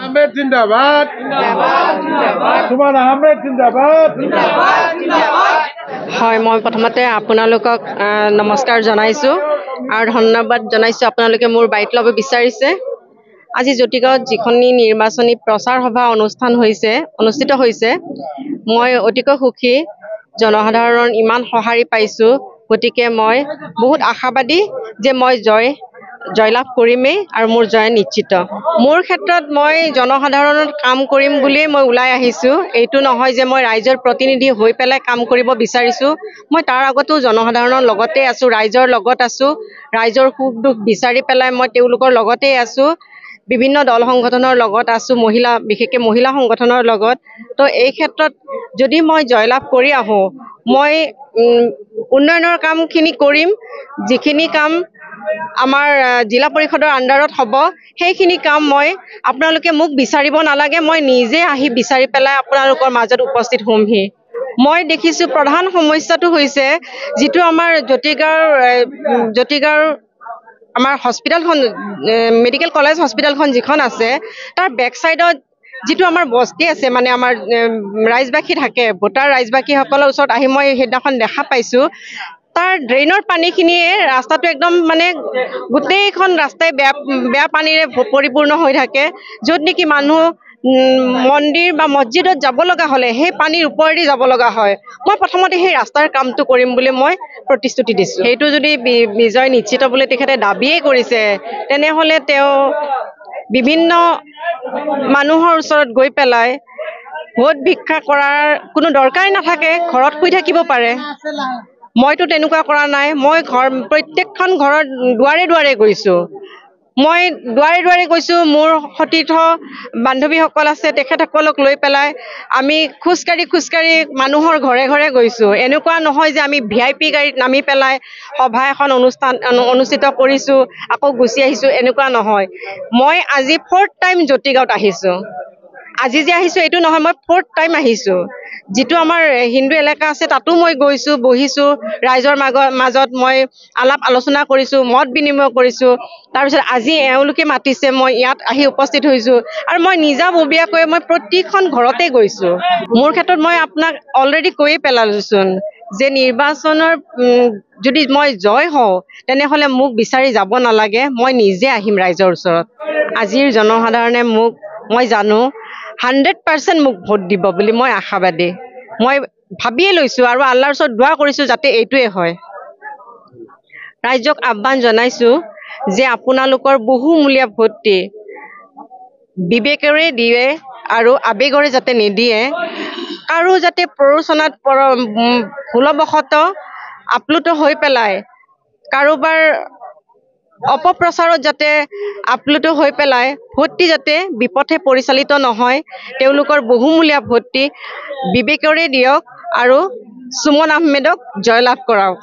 আহমেদ জিন্দাবাদ সুমন আহমেদ জিন্দাবাদ হয় মই প্ৰথমতে আপোনালোকক নমস্কাৰ জনাইছো আৰু ধন্যবাদ জনাইছো আপোনালোকে মোৰ বাইট ল'ব বিচাৰিছে আজি জটিগাঁৱত যিখনি নিৰ্বাচনী প্ৰচাৰ সভা অনুষ্ঠিত হৈছে মই অতিকৈ সুখী জনসাধাৰণৰ ইমান সঁহাৰি পাইছো গতিকে মই বহুত আশাবাদী যে মই জয়লাভ কৰিমেই আৰু মোৰ জয় নিশ্চিত মোৰ ক্ষেত্ৰত মই জনসাধাৰণৰ কাম কৰিম বুলি মই ওলাই আহিছো এইটো নহয় যে মই ৰাইজৰ প্ৰতিনিধি হৈ পেলাই কাম কৰিব বিচাৰিছো মই তাৰ আগতো জনসাধাৰণৰ লগতে আছো ৰাইজৰ লগত আছো ৰাইজৰ সুখ দুখ বিচাৰি পেলাই মই তেওঁলোকৰ লগতে আছো বিভিন্ন দল সংগঠনৰ লগত আছো বিশেষকৈ মহিলা সংগঠনৰ লগত তো এই ক্ষেত্ৰত যদি মই জয়লাভ কৰি আহো মই উন্নয়নৰ কামখিনি কৰিম যিখিনি কাম আমাৰ জিলা পৰিষদৰ আণ্ডাৰত হ'ব সেইখিনি কাম মই আপোনালোকে মোক বিচাৰিব নালাগে মই নিজে আহি বিচাৰি পেলাই আপোনালোকৰ মাজত উপস্থিত হ'মহি মই দেখিছো প্ৰধান সমস্যাটো হৈছে যিটো আমাৰ জটিগাঁৱৰ আমাৰ হস্পিটেলখন মেডিকেল কলেজ হস্পিটেলখন যিখন আছে তাৰ বেক সাইডত যিটো আমাৰ বস্তি আছে মানে আমাৰ ৰাইজবাসী থাকে ভোটাৰ ৰাইজবাসীসকলৰ ওচৰত আহি মই সেইদিনাখন দেখা পাইছো তাৰ ড্ৰেইনৰ পানীখিনিয়ে ৰাস্তাটো একদম মানে গোটেইখন ৰাস্তাই বেয়া পানীৰে পৰিপূৰ্ণ হৈ থাকে য'ত নেকি মানুহ মন্দিৰ বা মছজিদত যাব লগা হ'লে সেই পানীৰ ওপৰেদি যাব লগা হয় মই প্ৰথমতে সেই ৰাস্তাৰ কামটো কৰিম বুলি মই প্ৰতিশ্ৰুতি দিছোঁ সেইটো যদি বিজয় নিশ্চিত বুলি তেখেতে দাবীয়ে কৰিছে তেনেহ'লে তেওঁ বিভিন্ন মানুহৰ ওচৰত গৈ পেলাই ভোট ভিক্ষা কৰাৰ কোনো দৰকাৰেই নাথাকে ঘৰত শুই থাকিব পাৰে মইতো তেনেকুৱা কৰা নাই মই প্ৰত্যেকখন ঘৰৰ দুৱাৰে দুৱাৰে গৈছোঁ মই দুৱাৰে গৈছোঁ মোৰ সতীৰ্থ বান্ধৱীসকল আছে তেখেতসকলক লৈ পেলাই আমি খোজকাঢ়ি মানুহৰ ঘৰে ঘৰে গৈছোঁ এনেকুৱা নহয় যে আমি VIP গাড়ীত নামি পেলাই সভা এখন অনুষ্ঠিত কৰিছোঁ আকৌ গুচি আহিছোঁ এনেকুৱা নহয় মই আজি 4th টাইম জটিগাঁৱত আহিছোঁ আজি যে আহিছোঁ এইটো নহয় মই 4th টাইম আহিছোঁ যিটো আমাৰ হিন্দু এলেকা আছে তাতো মই গৈছোঁ বহিছোঁ ৰাইজৰ মাজত মই আলাপ আলোচনা কৰিছোঁ মত বিনিময় কৰিছোঁ তাৰপিছত আজি এওঁলোকে মাতিছে মই ইয়াত আহি উপস্থিত হৈছোঁ আৰু মই নিজাববীয়াকৈ মই প্ৰতিখন ঘৰতে গৈছোঁ মোৰ ক্ষেত্ৰত মই আপোনাক অলৰেডি কৈয়ে পেলালোচোন যে নিৰ্বাচনৰ যদি মই জয় হওঁ তেনেহ'লে মোক বিচাৰি যাব নালাগে মই নিজে আহিম ৰাইজৰ ওচৰত আজিৰ জনসাধাৰণে মোক মই জানো 100% মোক ভোট দিব বুলি মই আশাবাদী মই ভাবিয়ে লৈছোঁ আৰু আল্লাহৰ ওচৰত দোৱা কৰিছোঁ যাতে এইটোৱে হয় ৰাইজক আহ্বান জনাইছোঁ যে আপোনালোকৰ বহুমূলীয়া ভোটটি বিবেকেৰে দিয়ে আৰু আবেগৰে যাতে নিদিয়ে কাৰো যাতে প্ৰৰোচনাত ভুলবশতঃ আপ্লুত হৈ পেলাই কাৰোবাৰ অপপ্ৰচাৰত যাতে আপ্লুত হৈ পেলাই ভোটটি যাতে বিপথে পৰিচালিত নহয় তেওঁলোকৰ বহুমূলীয়া ভোটটি বিবেকেৰে দিয়ক আৰু সুমন আহমেদক জয়লাভ কৰাওক